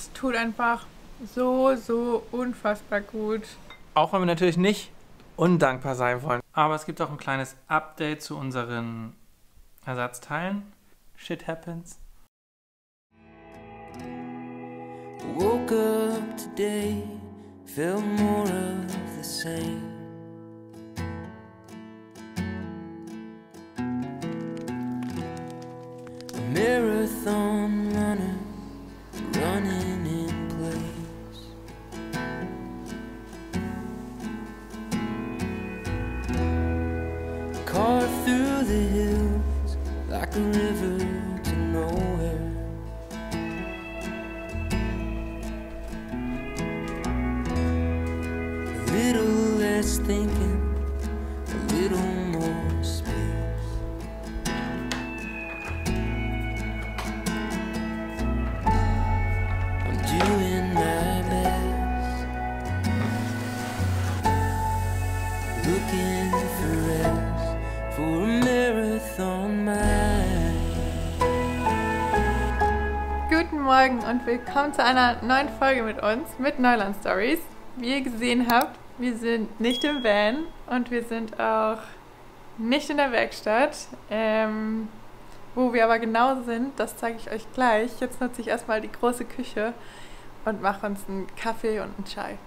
Es tut einfach so, so unfassbar gut. Auch wenn wir natürlich nicht undankbar sein wollen. Aber es gibt auch ein kleines Update zu unseren Ersatzteilen. Shit happens. Woke up today, felt more of the same. A marathon runner, running in place. Car through the hills, like a river to nowhere. A little less thinking, a little more space. I'm doing my best, looking for rest, for a marathon mind. Guten Morgen und willkommen zu einer neuen Folge mit uns, mit Neuland Stories. Wie ihr gesehen habt, wir sind nicht im Van und wir sind auch nicht in der Werkstatt. Wo wir aber genau sind, das zeige ich euch gleich. Jetzt nutze ich erstmal die große Küche und mache uns einen Kaffee und einen Chai.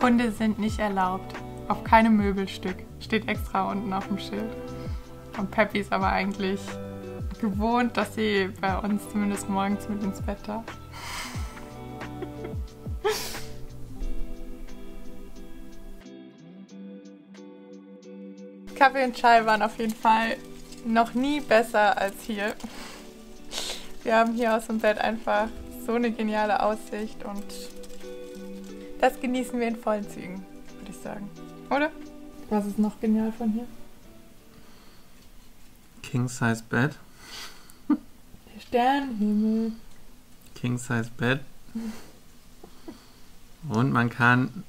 Hunde sind nicht erlaubt. Auf keinem Möbelstück. Steht extra unten auf dem Schild. Und Peppi ist aber eigentlich gewohnt, dass sie bei uns zumindest morgens mit ins Bett darf. Kaffee und Chai waren auf jeden Fall noch nie besser als hier. Wir haben hier aus dem Bett einfach so eine geniale Aussicht und das genießen wir in vollen Zügen, würde ich sagen. Oder? Was ist noch genial von hier? King Size Bed. Der Sternenhimmel. King Size Bed. Und man kann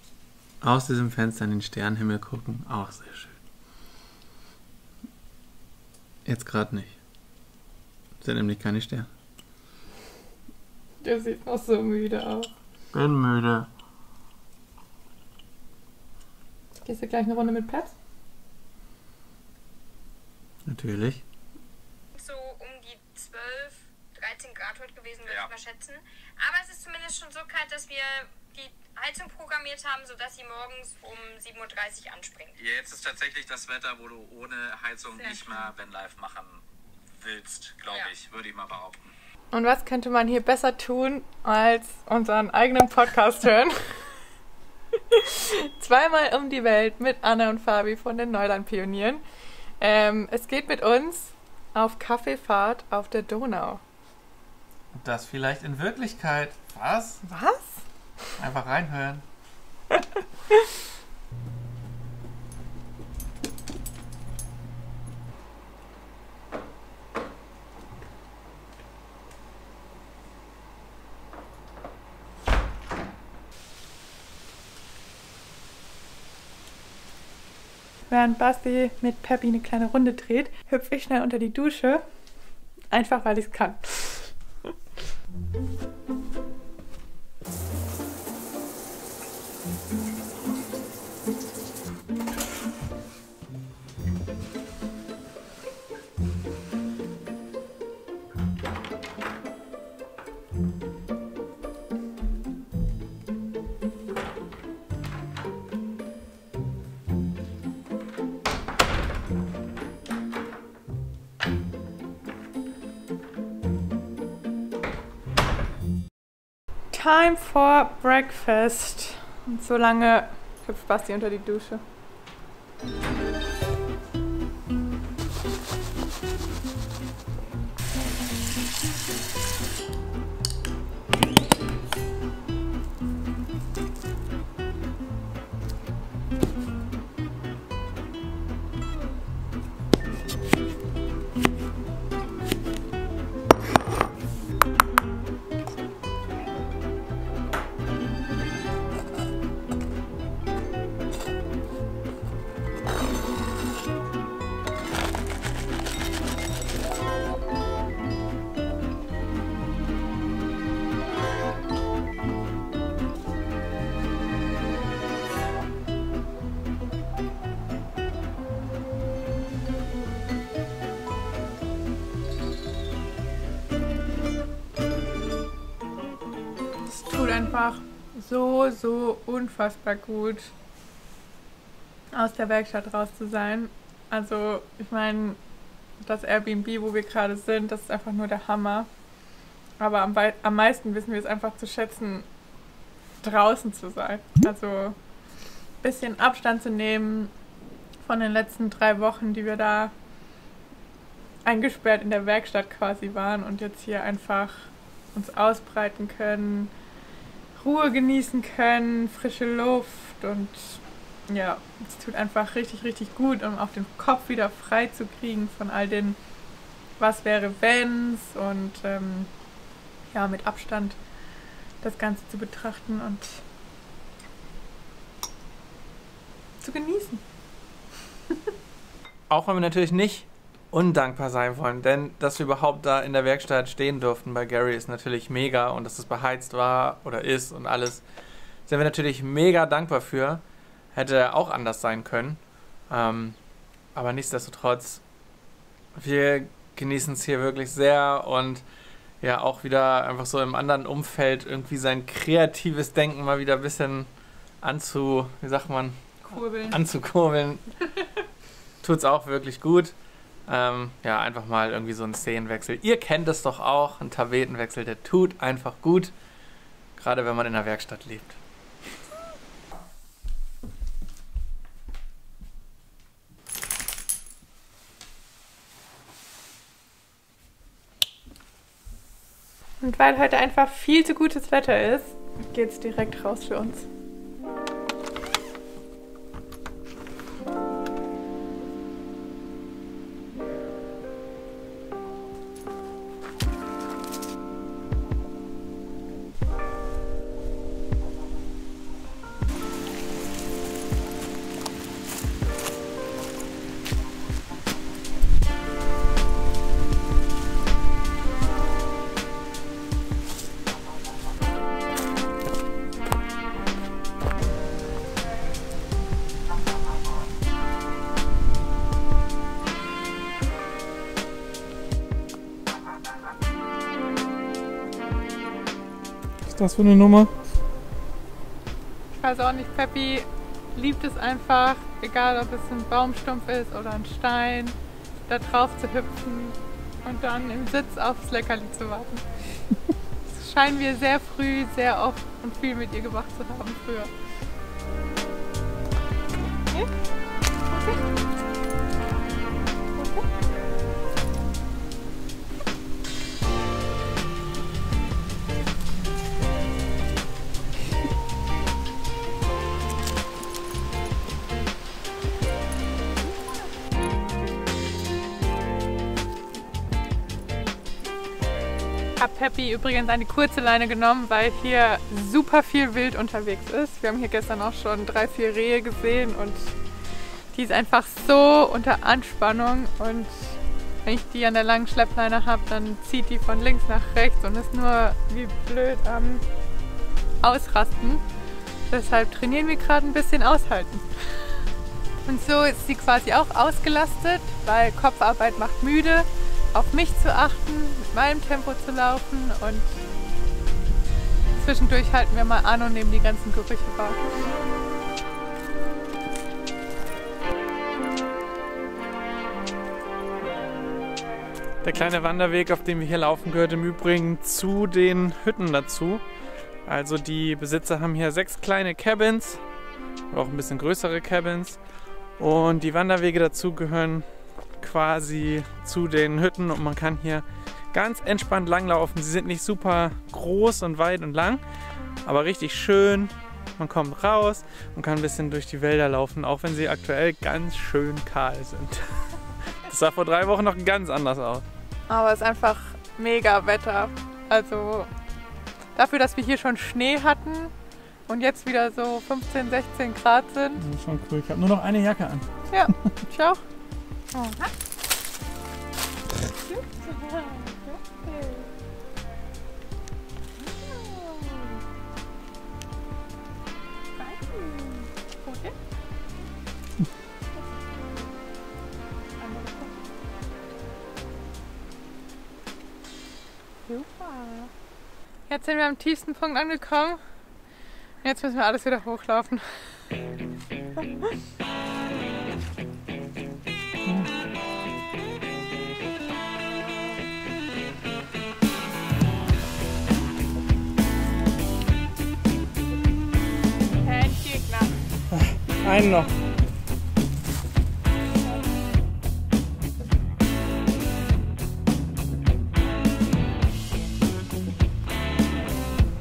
aus diesem Fenster in den Sternenhimmel gucken. Auch sehr schön. Jetzt gerade nicht. Es sind nämlich keine Sterne. Der sieht noch so müde aus. Bin müde. Gehst du gleich eine Runde mit Peps? Natürlich. So um die 12, 13 Grad heute gewesen, würde ich mal schätzen. Aber es ist zumindest schon so kalt, dass wir die Heizung programmiert haben, sodass sie morgens um 7:30 Uhr anspringt. Ja, jetzt ist tatsächlich das Wetter, wo du ohne Heizung nicht mehr Vanlife machen willst, glaube ich, würde ich mal behaupten. Und was könnte man hier besser tun, als unseren eigenen Podcast hören? Zweimal um die Welt mit Anna und Fabi von den Neuland-Pionieren. Es geht mit uns auf Kaffeefahrt auf der Donau. Das vielleicht in Wirklichkeit. Was? Was? Einfach reinhören. Während Basti mit Peppi eine kleine Runde dreht, hüpfe ich schnell unter die Dusche. Einfach, weil ich es kann. time for breakfast. Und so lange hüpft Basti unter die Dusche. Tut einfach so unfassbar gut, aus der Werkstatt raus zu sein. Also ich meine, das Airbnb, wo wir gerade sind, das ist einfach nur der Hammer. Aber am meisten wissen wir es einfach zu schätzen, draußen zu sein. Also ein bisschen Abstand zu nehmen von den letzten 3 Wochen, die wir da eingesperrt in der Werkstatt quasi waren und jetzt hier einfach uns ausbreiten können, Ruhe genießen können, frische Luft und ja, es tut einfach richtig gut, um auch den Kopf wieder frei zu kriegen von all den was wäre wenns und ja, mit Abstand das Ganze zu betrachten und zu genießen. Auch wenn wir natürlich nicht undankbar sein wollen, denn dass wir überhaupt da in der Werkstatt stehen durften bei Gary ist natürlich mega und dass es beheizt war oder ist und alles, sind wir natürlich mega dankbar für. Hätte auch anders sein können, aber nichtsdestotrotz, wir genießen es hier wirklich sehr und ja auch wieder einfach so im anderen Umfeld irgendwie sein kreatives Denken mal wieder ein bisschen anzukurbeln. Tut's auch wirklich gut. Ja, einfach mal irgendwie so ein Szenenwechsel. Ihr kennt es doch auch, ein Tapetenwechsel, der tut einfach gut, gerade wenn man in der Werkstatt lebt. Und weil heute einfach viel zu gutes Wetter ist, geht's direkt raus für uns. Was ist das für eine Nummer? Ich weiß auch nicht, Peppi liebt es einfach, egal ob es ein Baumstumpf ist oder ein Stein, da drauf zu hüpfen und dann im Sitz aufs Leckerli zu warten. Das scheinen wir sehr früh, sehr oft und viel mit ihr gemacht zu haben früher. Okay. Okay. Ich habe Peppi übrigens eine kurze Leine genommen, weil hier super viel Wild unterwegs ist. Wir haben hier gestern auch schon 3, 4 Rehe gesehen und die ist einfach so unter Anspannung und wenn ich die an der langen Schleppleine habe, dann zieht die von links nach rechts und ist nur wie blöd am Ausrasten. Deshalb trainieren wir gerade ein bisschen aushalten. Und so ist sie quasi auch ausgelastet, weil Kopfarbeit macht müde. Auf mich zu achten, mit meinem Tempo zu laufen und zwischendurch halten wir mal an und nehmen die ganzen Gerüche wahr. Der kleine Wanderweg, auf dem wir hier laufen, gehört im Übrigen zu den Hütten dazu. Also die Besitzer haben hier 6 kleine Cabins, oder auch ein bisschen größere Cabins. Und die Wanderwege dazu gehören quasi zu den Hütten und man kann hier ganz entspannt langlaufen. Sie sind nicht super groß und weit und lang, aber richtig schön. Man kommt raus und kann ein bisschen durch die Wälder laufen, auch wenn sie aktuell ganz schön kahl sind. Das sah vor 3 Wochen noch ganz anders aus. Aber es ist einfach mega Wetter. Also dafür, dass wir hier schon Schnee hatten und jetzt wieder so 15, 16 Grad sind. Das ist schon cool. Ich habe nur noch eine Jacke an. Ja, ich auch. Oh. Jetzt sind wir am tiefsten Punkt angekommen. Jetzt müssen wir alles wieder hochlaufen. Kein Gegner. Einen noch.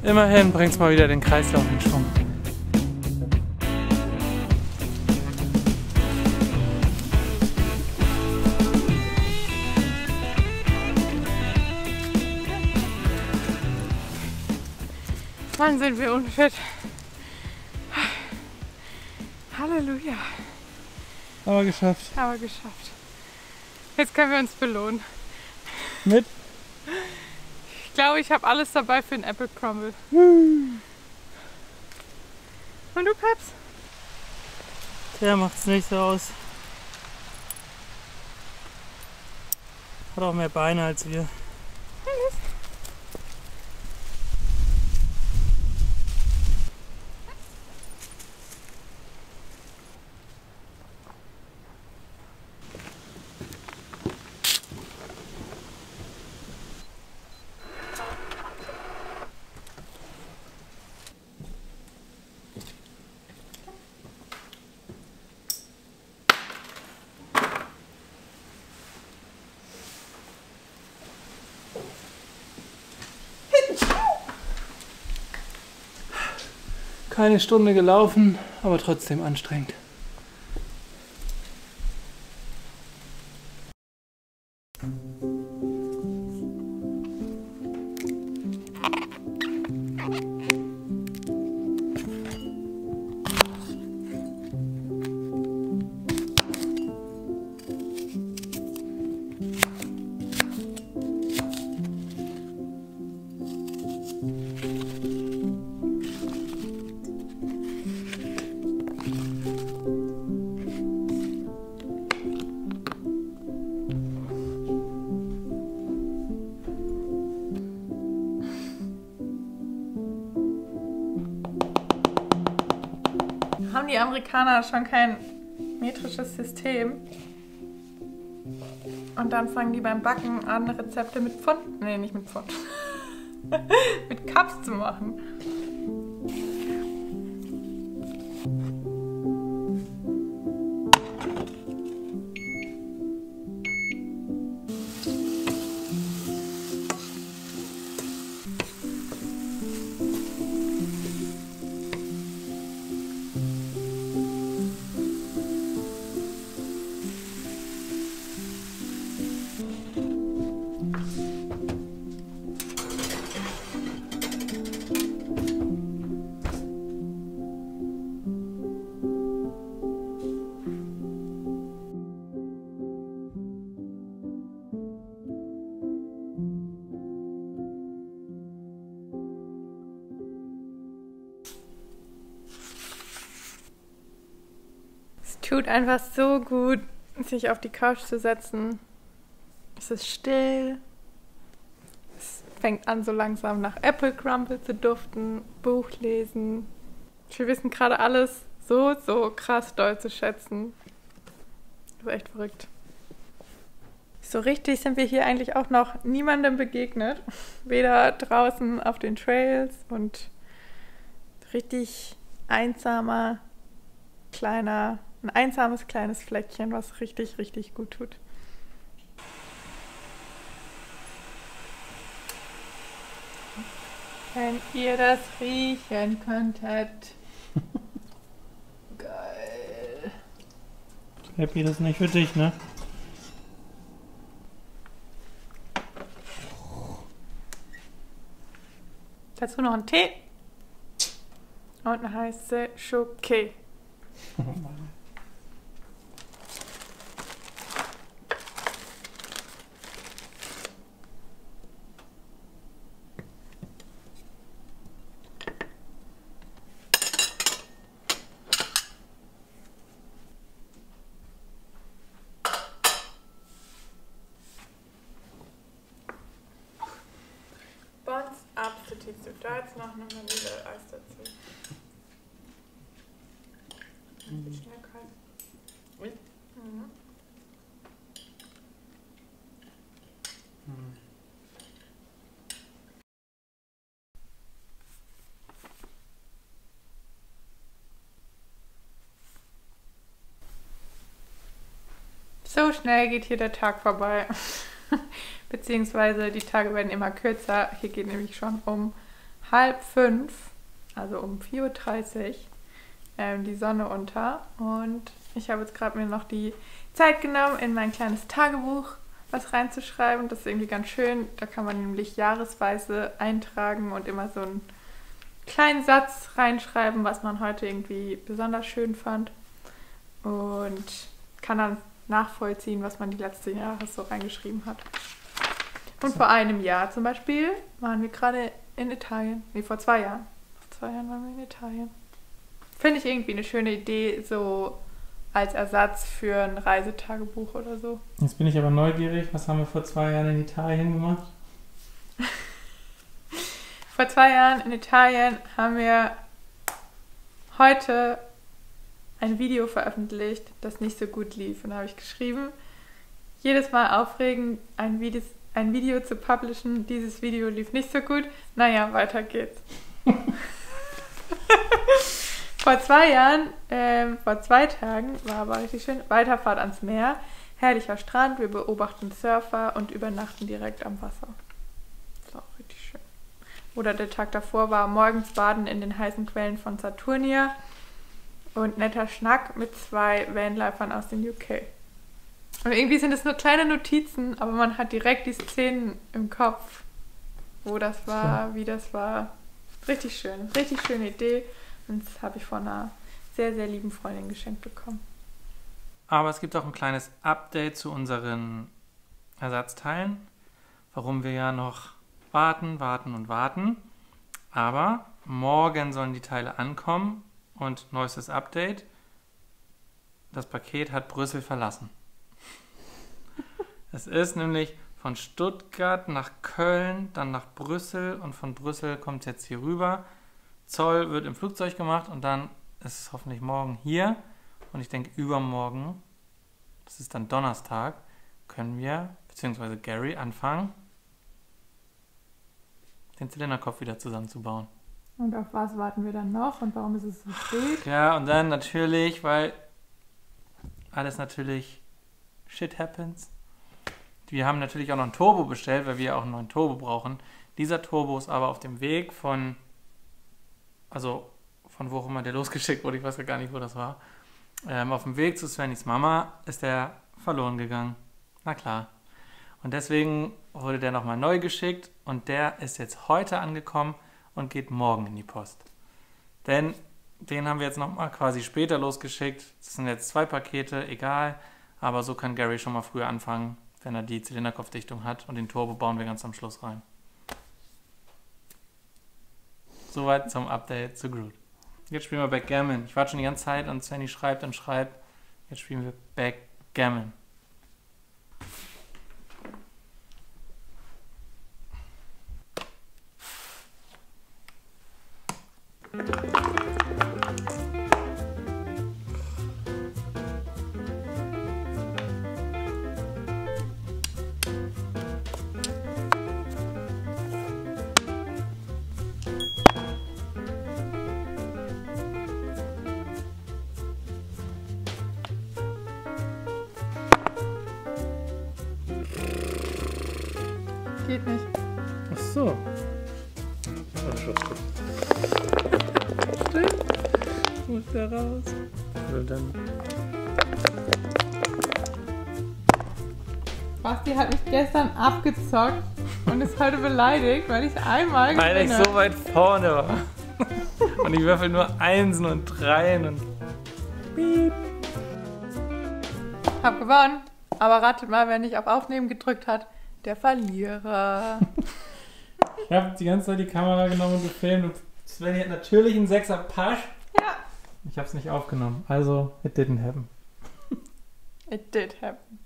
Immerhin bringt es mal wieder den Kreislauf in Schwung. Mann, sind wir unfit. Halleluja. Aber geschafft. Aber geschafft. Jetzt können wir uns belohnen. Mit? Ich glaube, ich habe alles dabei für den Apple Crumble. Und du, Peps? Der macht's nicht so aus. Hat auch mehr Beine als wir. Keine Stunde gelaufen, aber trotzdem anstrengend. Haben die Amerikaner schon kein metrisches System? Und dann fangen die beim Backen an, Rezepte mit Pfund, nee, nicht mit Pfund, mit Cups zu machen. Tut einfach so gut, sich auf die Couch zu setzen. Es ist still. Es fängt an, so langsam nach Apple Crumble zu duften. Buch lesen. Wir wissen gerade alles so krass doll zu schätzen. Das ist echt verrückt. So richtig sind wir hier eigentlich auch noch niemandem begegnet. Weder draußen auf den Trails und richtig ein einsames kleines Fleckchen, was richtig, richtig gut tut. Wenn ihr das riechen könntet. Geil. Happy, das ist nicht für dich, ne? Dazu noch einen Tee und eine heiße Schoki. Bons Appetit. Da jetzt noch eine Vanilleeis dazu. Ein bisschen schnell kalt. Ui. Mhm. So schnell geht hier der Tag vorbei. Beziehungsweise die Tage werden immer kürzer. Hier geht nämlich schon um 4:30, also um 4:30 Uhr, die Sonne unter. Und ich habe jetzt gerade mir noch die Zeit genommen, in mein kleines Tagebuch was reinzuschreiben. Das ist irgendwie ganz schön. Da kann man nämlich jahresweise eintragen und immer so einen kleinen Satz reinschreiben, was man heute irgendwie besonders schön fand. Und kann dann nachvollziehen, was man die letzten Jahre so reingeschrieben hat. Und vor einem Jahr zum Beispiel waren wir gerade in Italien. Nee, vor 2 Jahren. Vor 2 Jahren waren wir in Italien. Finde ich irgendwie eine schöne Idee, so als Ersatz für ein Reisetagebuch oder so. Jetzt bin ich aber neugierig. Was haben wir vor 2 Jahren in Italien gemacht? Vor 2 Jahren in Italien haben wir heute ein Video veröffentlicht, das nicht so gut lief. Und da habe ich geschrieben, jedes Mal aufregend, ein Video zu publishen. Dieses Video lief nicht so gut. Naja, weiter geht's. Vor 2 Jahren, vor 2 Tagen, war aber richtig schön, Weiterfahrt ans Meer, herrlicher Strand, wir beobachten Surfer und übernachten direkt am Wasser. Das war auch richtig schön. Oder der Tag davor war morgens baden in den heißen Quellen von Saturnia und netter Schnack mit 2 Vanlifern aus den UK. Und irgendwie sind es nur kleine Notizen, aber man hat direkt die Szenen im Kopf, wo das war, wie das war. Richtig schön, richtig schöne Idee. Und das habe ich von einer sehr, sehr lieben Freundin geschenkt bekommen. Aber es gibt auch ein kleines Update zu unseren Ersatzteilen, warum wir ja noch warten. Aber morgen sollen die Teile ankommen und neuestes Update. Das Paket hat Brüssel verlassen. Es ist nämlich von Stuttgart nach Köln, dann nach Brüssel und von Brüssel kommt es jetzt hier rüber. Zoll wird im Flugzeug gemacht und dann ist es hoffentlich morgen hier. Und ich denke übermorgen, das ist dann Donnerstag, können wir, beziehungsweise Gary, anfangen, den Zylinderkopf wieder zusammenzubauen. Und auf was warten wir dann noch und warum ist es so spät? Ja, und dann natürlich, weil alles natürlich shit happens. Wir haben natürlich auch noch einen Turbo bestellt, weil wir auch einen neuen Turbo brauchen. Dieser Turbo ist aber auf dem Weg von wo auch immer der losgeschickt wurde, ich weiß ja gar nicht, wo das war. Auf dem Weg zu Svennys Mama ist der verloren gegangen. Na klar. Und deswegen wurde der nochmal neu geschickt und der ist jetzt heute angekommen und geht morgen in die Post. Denn den haben wir jetzt nochmal quasi später losgeschickt. Das sind jetzt 2 Pakete, egal. Aber so kann Gary schon mal früher anfangen, wenn er die Zylinderkopfdichtung hat. Und den Turbo bauen wir ganz am Schluss rein. Soweit zum Update zu Groot. Jetzt spielen wir Backgammon. Ich warte schon die ganze Zeit und Svenny schreibt und schreibt. Jetzt spielen wir Backgammon. geht nicht. Ach so. Muss der raus? Oder dann? Basti hat mich gestern abgezockt und ist heute beleidigt, weil ich einmal gewinne. Weil ich so weit vorne war. Und ich würfel nur Einsen und Dreien und piep. Hab gewonnen. Aber ratet mal, wer nicht auf Aufnehmen gedrückt hat. Der Verlierer. Ich habe die ganze Zeit die Kamera genommen und gefilmt und Svenny hat natürlich einen 6er Pasch. Ja. Ich habe es nicht aufgenommen, also it didn't happen. It did happen.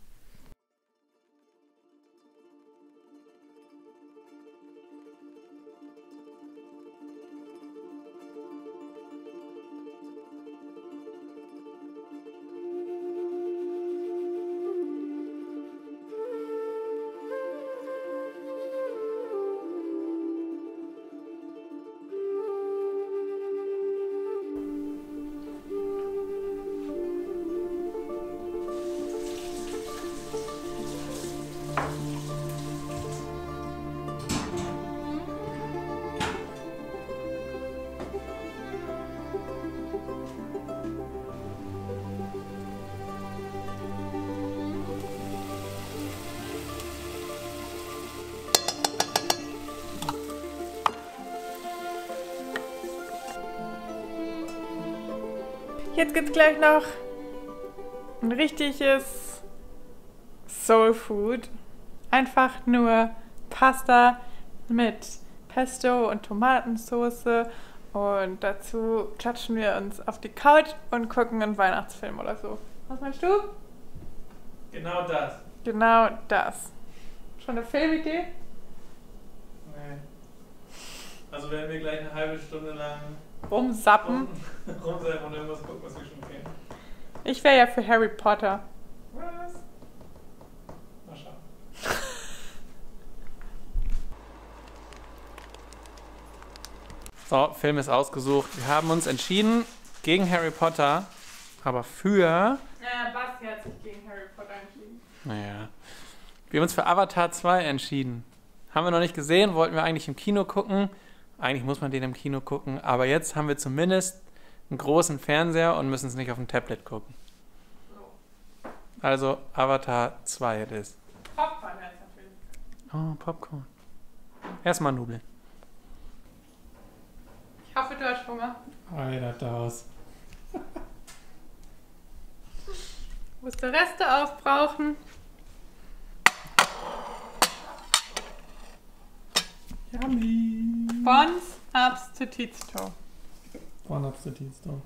Jetzt gibt's gleich noch ein richtiges Soul Food. Einfach nur Pasta mit Pesto und Tomatensauce. Und dazu klatschen wir uns auf die Couch und gucken einen Weihnachtsfilm oder so. Was meinst du? Genau das. Genau das. Schon eine Filmidee? Nee. Also werden wir gleich eine halbe Stunde lang Rumsappen. rumsetzen und irgendwas gucken, was wir schon kennen. Ich wäre ja für Harry Potter. Was? Mal schauen. So, Film ist ausgesucht. Wir haben uns entschieden gegen Harry Potter, aber für... Naja, Basti hat sich gegen Harry Potter entschieden. Naja. Wir haben uns für Avatar 2 entschieden. Haben wir noch nicht gesehen, wollten wir eigentlich im Kino gucken. Eigentlich muss man den im Kino gucken, aber jetzt haben wir zumindest einen großen Fernseher und müssen es nicht auf dem Tablet gucken. So. Also Avatar 2 it is. Popcorn heißt natürlich. Oh, Popcorn. Erstmal Nudeln. Ich hoffe, du hast Hunger. Alter, das. Musst du Reste aufbrauchen. Yummy. Bons abs zu Tietstow. Bon Appetit, doch.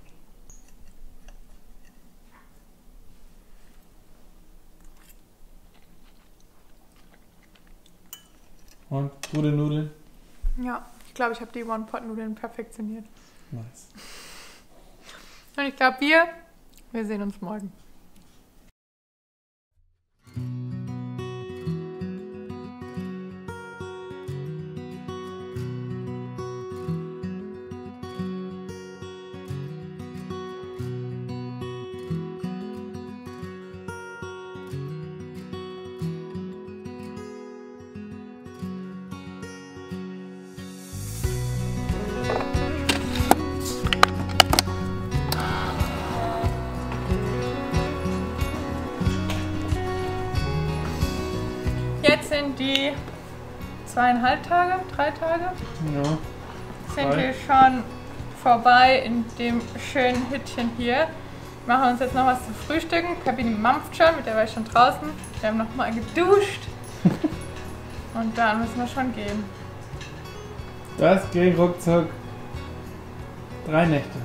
Und gute Nudeln? Ja, ich glaube, ich habe die One-Pot-Nudeln perfektioniert. Nice. Und ich glaube, wir sehen uns morgen. Jetzt sind die 2,5 Tage, 3 Tage, Ja. sind 3. wir schon vorbei in dem schönen Hütchen hier. Wir machen uns jetzt noch was zu frühstücken. Kabine mampft schon, mit der war ich schon draußen. Wir haben noch mal geduscht. Und dann müssen wir schon gehen. Das ging ruckzuck 3 Nächte.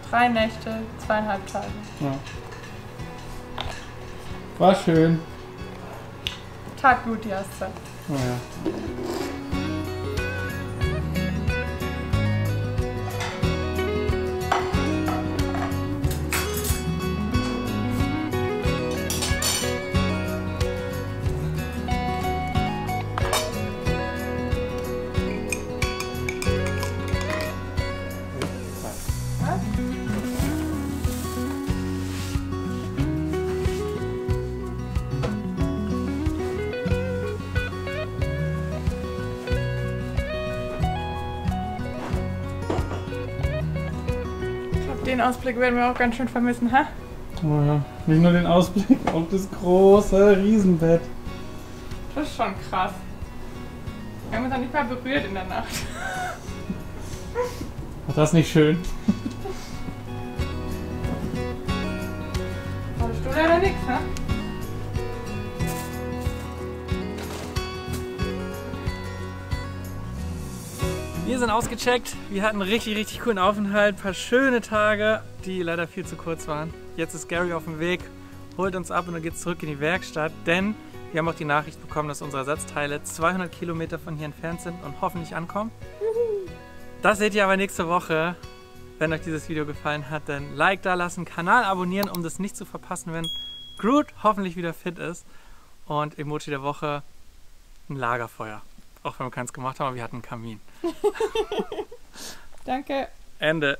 3 Nächte, 2,5 Tage. Ja. War schön. Tag gut, die Auszeit. Oh ja. den Ausblick werden wir auch ganz schön vermissen, ha? Oh ja. Nicht nur den Ausblick, auch das große Riesenbett. Das ist schon krass. Wir haben uns noch nicht mal berührt in der Nacht. Ach, das ist nicht schön. Wolltest du leider nichts, ha? Wir sind ausgecheckt. Wir hatten einen richtig coolen Aufenthalt. Ein paar schöne Tage, die leider viel zu kurz waren. Jetzt ist Gary auf dem Weg, holt uns ab und dann geht's zurück in die Werkstatt, denn wir haben auch die Nachricht bekommen, dass unsere Ersatzteile 200 Kilometer von hier entfernt sind und hoffentlich ankommen. Das seht ihr aber nächste Woche. Wenn euch dieses Video gefallen hat, dann Like da lassen, Kanal abonnieren, um das nicht zu verpassen, wenn Groot hoffentlich wieder fit ist. Und Emoji der Woche, ein Lagerfeuer. Auch wenn wir keins gemacht haben, aber wir hatten einen Kamin. Danke. Ende.